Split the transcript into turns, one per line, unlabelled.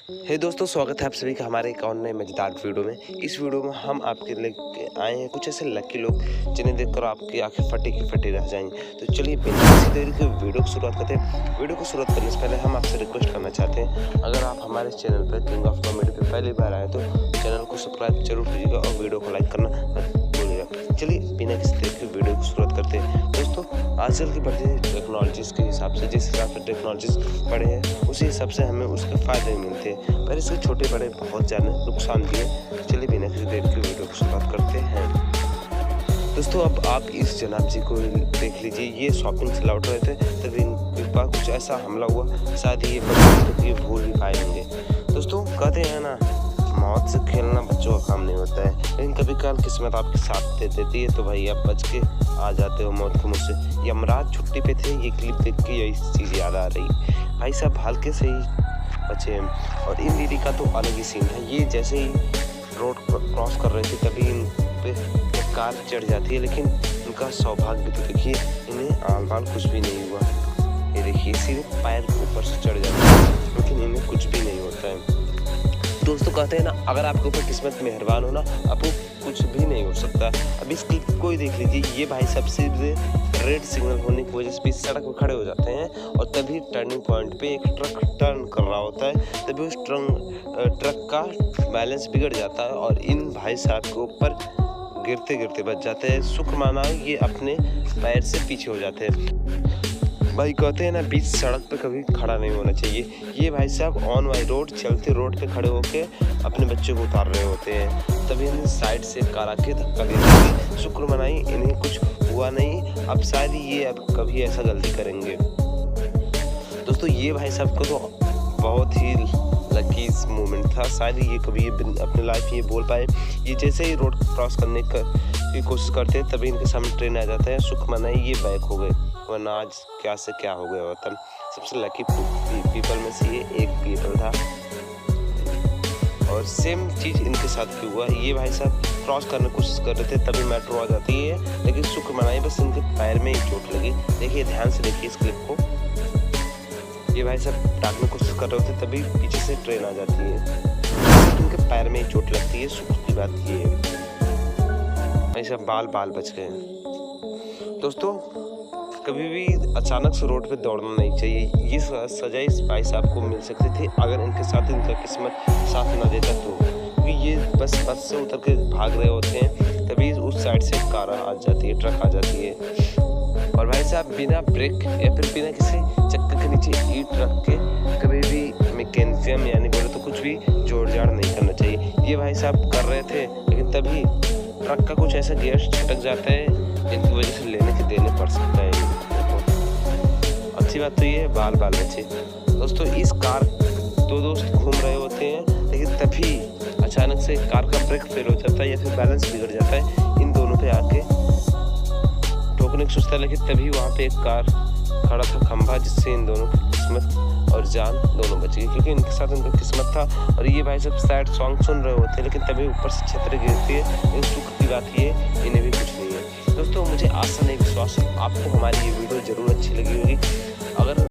हे दोस्तों, स्वागत है आप सभी का हमारे एक और नए मजेदार वीडियो में। इस वीडियो में हम आपके लिए आए हैं कुछ ऐसे लकी लोग जिन्हें देखकर आपकी आंखें फटी की फटी रह जाएंगी। तो चलिए बिना किसी देरी के वीडियो की शुरुआत करते हैं। वीडियो को शुरुआत करने से पहले हम आपसे रिक्वेस्ट करना चाहते हैं, अगर आप हमारे चैनल पर किंग ऑफ कॉमेडी पे पहली बार आए तो चैनल को सब्सक्राइब जरूर कीजिएगा और वीडियो को लाइक करना मत भूलिएगा। चलिए बिना किसी देरी के वीडियो की शुरुआत करते हैं। दोस्तों, आजकल की बढ़ती टेक्नोलॉजीज़ के हिसाब से जिस हिसाब से टेक्नोलॉजीज़ बढ़े हैं उसी हिसाब से हमें उसके फ़ायदे मिलते हैं, पर इसके छोटे बड़े बहुत ज़्यादा नुकसान भी हैं। चलिए बिना किसी देर की वीडियो की शुरुआत करते हैं। दोस्तों, अब आप इस जनाब जी को देख लीजिए। ये शॉपिंग से लौट रहे थे तभी इनके पास कुछ ऐसा हमला हुआ, शायद ये बच्चे ये भूल ही पाएंगे। दोस्तों, कहते हैं ना, मौत से खेलना बच्चों का काम नहीं होता है, लेकिन कभी कभार किस्मत आपके साथ दे देती है तो भाई आप बच के आ जाते हो मौत के मुँह से। यमराज छुट्टी पे थे, ये क्लिप देख के यही चीज़ याद आ रही। भाई साहब हल्के से ही बचे हैं। और इन दीदी का तो अलग ही सीन है। ये जैसे ही रोड क्रॉस कर रहे थे तभी इन पे एक कार चढ़ जाती है, लेकिन इनका सौभाग्य तो देखिए, इन्हें आल बाल कुछ भी नहीं हुआ। ये देखिए सिर्फ पैर के ऊपर से चढ़ जाते हैं, लेकिन इन्हें कुछ भी नहीं होता है। दोस्तों, कहते हैं ना, अगर आपके ऊपर किस्मत मेहरबान हो ना, आपको कुछ भी नहीं हो सकता। अब इस क्लिप को ही देख लीजिए। ये भाई सबसे रेड सिग्नल होने की वजह से भी सड़क पर खड़े हो जाते हैं और तभी टर्निंग पॉइंट पे एक ट्रक टर्न कर रहा होता है, तभी उस ट्रक का बैलेंस बिगड़ जाता है और इन भाई साहब के ऊपर गिरते गिरते बच जाते हैं। शुक्र माना ये अपने पैर से पीछे हो जाते हैं। भाई कहते हैं ना, बीच सड़क पे कभी खड़ा नहीं होना चाहिए। ये भाई साहब ऑन वाई रोड चलते रोड पे खड़े होके अपने बच्चे को उतार रहे होते हैं, तभी इन्हें साइड से कार आके धक्का दे दी। शुक्र मनाई इन्हें कुछ हुआ नहीं। अब शायद ये अब कभी ऐसा गलती करेंगे। दोस्तों, ये भाई साहब को तो बहुत ही लकी मोमेंट था, शायद ये कभी अपने लाइफ ये बोल पाए। ये जैसे ही रोड क्रॉस करने की कोशिश करते हैं तभी इनके सामने ट्रेन आ जाता है। शुक्र मनाई ये बैक हो गए, वरना आज क्या से क्या हो गया होता। सबसे लकी पीपल में से ये एक पीपल था। और सेम चीज़ इनके साथ भी हुआ। ये भाई साहब क्रॉस करने की कोशिश कर रहे थे तभी मेट्रो आ जाती है, लेकिन शुक्र मनाई बस इनके पैर में ही चोट लगी। देखिए ध्यान से देखिए इस क्लिप को। ये भाई साहब भागने की कोशिश कर रहे होते तभी पीछे से ट्रेन आ जाती है, इनके पैर में ही चोट लगती है। शुक्र की बात ये है, भाई साहब बाल बच गए। दोस्तों, कभी भी अचानक से रोड पे दौड़ना नहीं चाहिए। ये सजा इस भाई साहब को मिल सकती थी अगर इनके साथ इनका किस्मत साथ ना देता तो, क्योंकि ये बस से उतर के भाग रहे होते हैं तभी उस साइड से कार आ जाती है, ट्रक आ जाती है। और भाई साहब बिना ब्रेक या फिर बिना किसी चक्कर के नीचे ईंट रख के कभी भी मैकेनिज्म यानी बोले तो कुछ भी जोड़ जाड़ नहीं करना चाहिए। ये भाई साहब कर रहे थे, लेकिन तभी ट्रक का कुछ ऐसा गियर छटक जाता है जिनकी वजह से लेने के देने पड़ सकता है। अच्छी बात तो ये है बाल बचे। दोस्तों, इस कार दो दोस्त घूम रहे होते हैं, लेकिन तभी अचानक से कार का ब्रेक फेल हो जाता है या फिर बैलेंस बिगड़ जाता है। इन दोनों पे आके ठोकने की सोचता है, लेकिन तभी वहाँ पे एक कार खड़ा था खंभा, जिससे इन दोनों की किस्मत और जान दोनों बच गई, क्योंकि इनके साथ इनका किस्मत था। और ये भाई सब सैड सॉन्ग सुन रहे होते हैं, लेकिन तभी ऊपर से छतरी गिरती है। लेकिन सुख की बात ये इन्हें भी कुछ नहीं है। दोस्तों, मुझे आशा नहीं विश्वास आपको हमारी ये वीडियो जरूर अच्छी लगी होगी। अगर